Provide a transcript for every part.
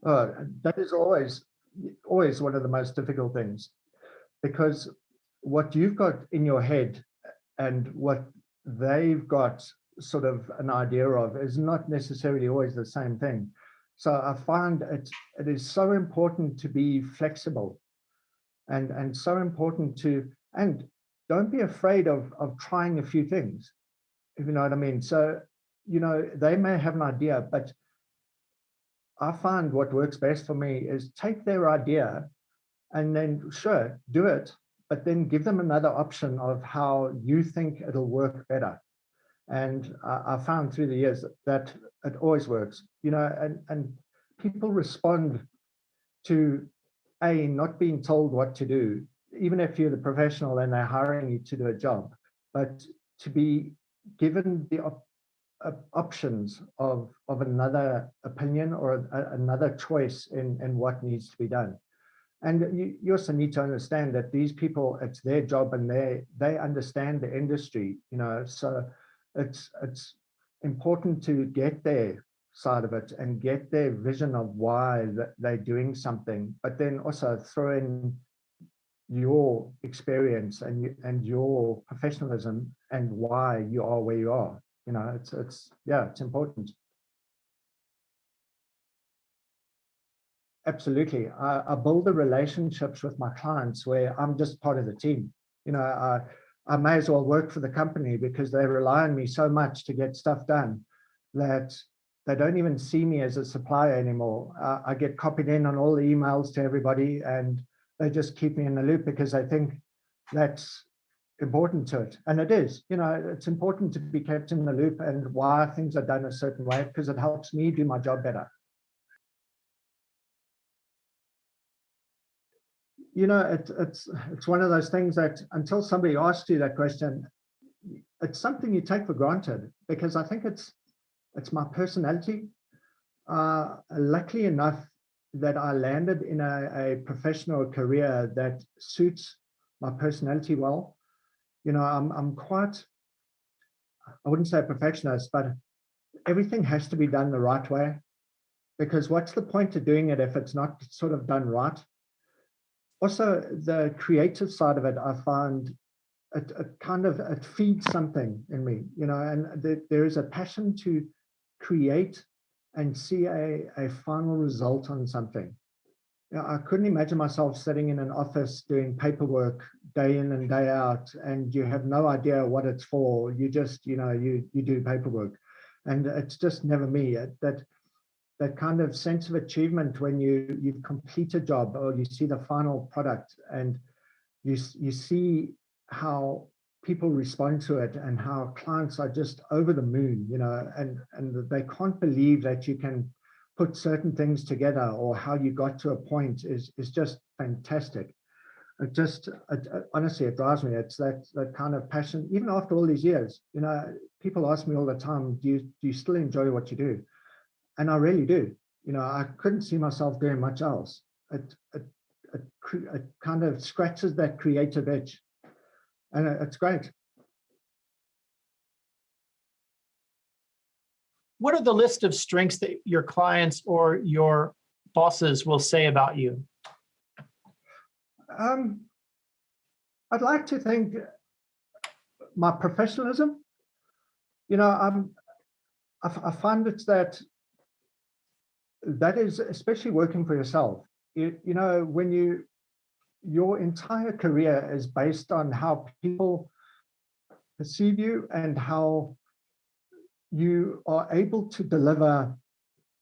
That is always one of the most difficult things, because what you've got in your head and what they've got sort of an idea of is not necessarily always the same thing. So I find it is so important to be flexible, and so important to, and don't be afraid of trying a few things, if you know what I mean. So, they may have an idea, but I find what works best for me is take their idea and then, sure, do it, but then give them another option of how you think it'll work better. And I found through the years that it always works, and people respond to not being told what to do, even if you're the professional and they're hiring you to do a job, but to be given the options of another opinion or another choice in what needs to be done. And you also need to understand that these people, it's their job and they understand the industry, so it's important to get their side of it and get their vision of why they're doing something, but then also throw in your experience and your professionalism and why you are where you are. It's important. Absolutely. I build the relationships with my clients where I'm just part of the team. I may as well work for the company because they rely on me so much to get stuff done that they don't even see me as a supplier anymore. I get copied in on all the emails to everybody, and they just keep me in the loop because I think that's important to it. And it is, it's important to be kept in the loop and why things are done a certain way, because it helps me do my job better. It's one of those things that until somebody asks you that question, it's something you take for granted, because I think it's my personality. Luckily enough that I landed in a professional career that suits my personality well. I'm quite, I wouldn't say a perfectionist, but everything has to be done the right way, because what's the point of doing it if it's not sort of done right? Also, the creative side of it, I find it feeds something in me, and there is a passion to create and see a final result on something. I couldn't imagine myself sitting in an office doing paperwork day in and day out, and you have no idea what it's for. You just, you do paperwork, and it's just never me. That kind of sense of achievement when you complete a job or you see the final product and you see how people respond to it and how clients are just over the moon, and they can't believe that you can put certain things together, or how you got to a point is just fantastic. Honestly, it drives me. It's that kind of passion, even after all these years. People ask me all the time, do you still enjoy what you do? And I really do. I couldn't see myself doing much else. It kind of scratches that creative itch, and it's great. What are the list of strengths that your clients or your bosses will say about you? I'd like to think my professionalism. I find it's that is, especially working for yourself, when your entire career is based on how people perceive you and how you are able to deliver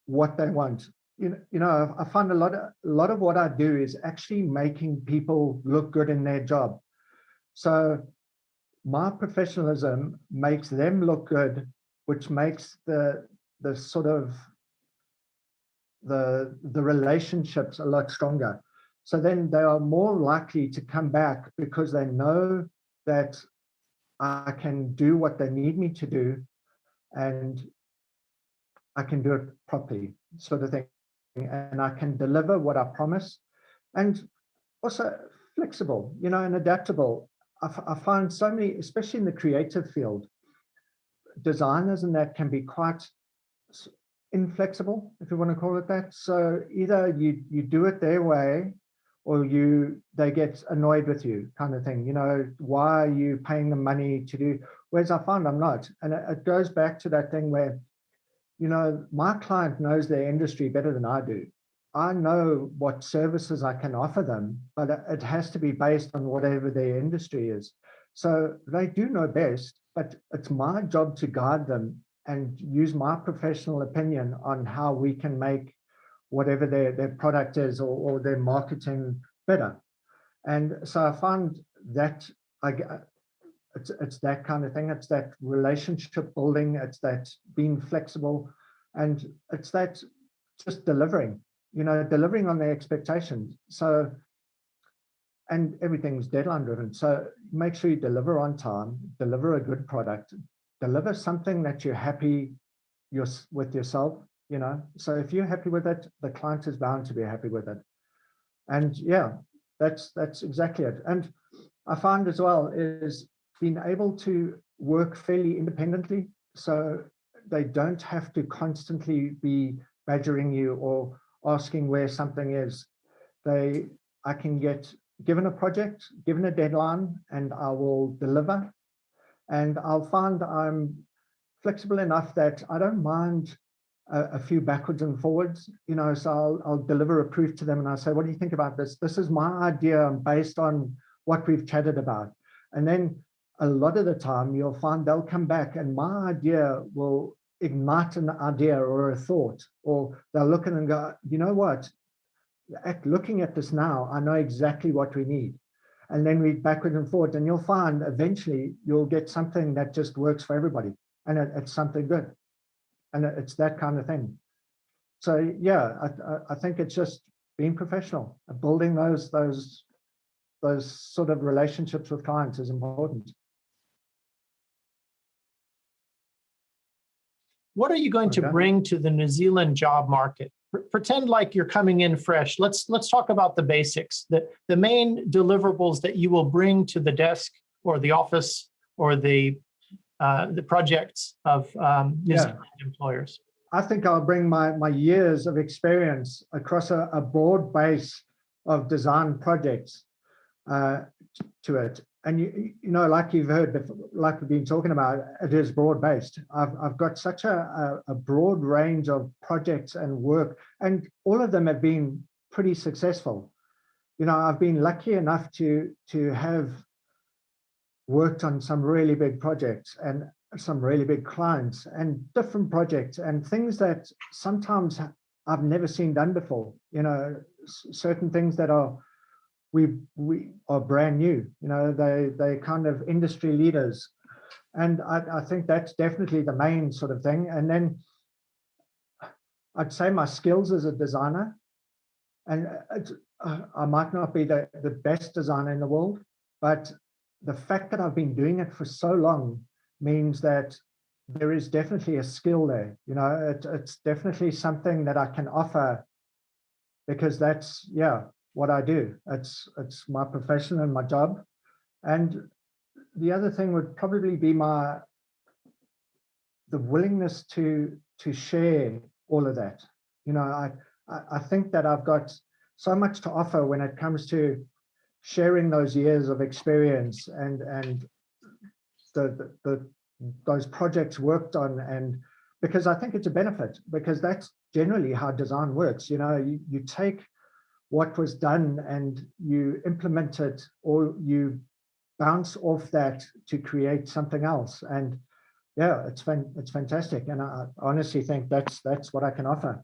what they want. I find a lot of what I do is actually making people look good in their job. So my professionalism makes them look good, which makes the sort of the relationships a lot stronger. So then they are more likely to come back because they know that I can do what they need me to do and I can do it properly, sort of thing. And I can deliver what I promise, and also flexible, and adaptable. I find so many, especially in the creative field, designers and that can be quite inflexible, if you want to call it that. So either you do it their way, or they get annoyed with you, kind of thing. Why are you paying them money to do? Whereas I find I'm not, and it goes back to that thing where, my client knows their industry better than I do. I know what services I can offer them, but it has to be based on whatever their industry is. So they do know best, but it's my job to guide them and use my professional opinion on how we can make whatever their product is, or their marketing better. And so I find that it's that kind of thing. It's that relationship building. It's that being flexible, and it's that just delivering on their expectations. So, and everything's deadline driven. So make sure you deliver on time, deliver a good product, deliver something that you're happy with yourself. So if you're happy with it, the client is bound to be happy with it. And yeah, that's exactly it. And I find as well is being able to work fairly independently, so they don't have to constantly be badgering you or asking where something is. I can get given a project, given a deadline, and I will deliver. And I'll find I'm flexible enough that I don't mind a few backwards and forwards, so I'll deliver a proof to them, and I'll say, what do you think about this? This is my idea based on what we've chatted about. And then a lot of the time you'll find they'll come back and my idea will ignite an idea or a thought, or they'll look at it and go, you know what, looking at this now, I know exactly what we need. And then we backwards and forwards, and you'll find eventually you'll get something that just works for everybody, and it's something good. And it's that kind of thing. So yeah, I think it's just being professional, building those sort of relationships with clients is important. What are you going to bring to the New Zealand job market? Pretend like you're coming in fresh. Let's talk about the basics. The main deliverables that you will bring to the desk or the office or the projects of New Zealand employers. I think I'll bring my years of experience across a broad base of design projects to it. And like you've heard before, like we've been talking about, it is broad based. I've got such a broad range of projects and work, and all of them have been pretty successful. I've been lucky enough to have worked on some really big projects and some really big clients and different projects and things that sometimes I've never seen done before. Certain things that we are brand new. They kind of industry leaders, and I think that's definitely the main sort of thing. And then I'd say my skills as a designer, and I might not be the best designer in the world, but the fact that I've been doing it for so long means that there is definitely a skill there. It's definitely something that I can offer, because that's what I do. It's my profession and my job. And the other thing would probably be the willingness to share all of that. I think that I've got so much to offer when it comes to sharing those years of experience and those projects worked on, and because I think it's a benefit, because that's generally how design works. You take what was done and you implement it, or you bounce off that to create something else. And yeah, it's fantastic, and I honestly think that's what I can offer.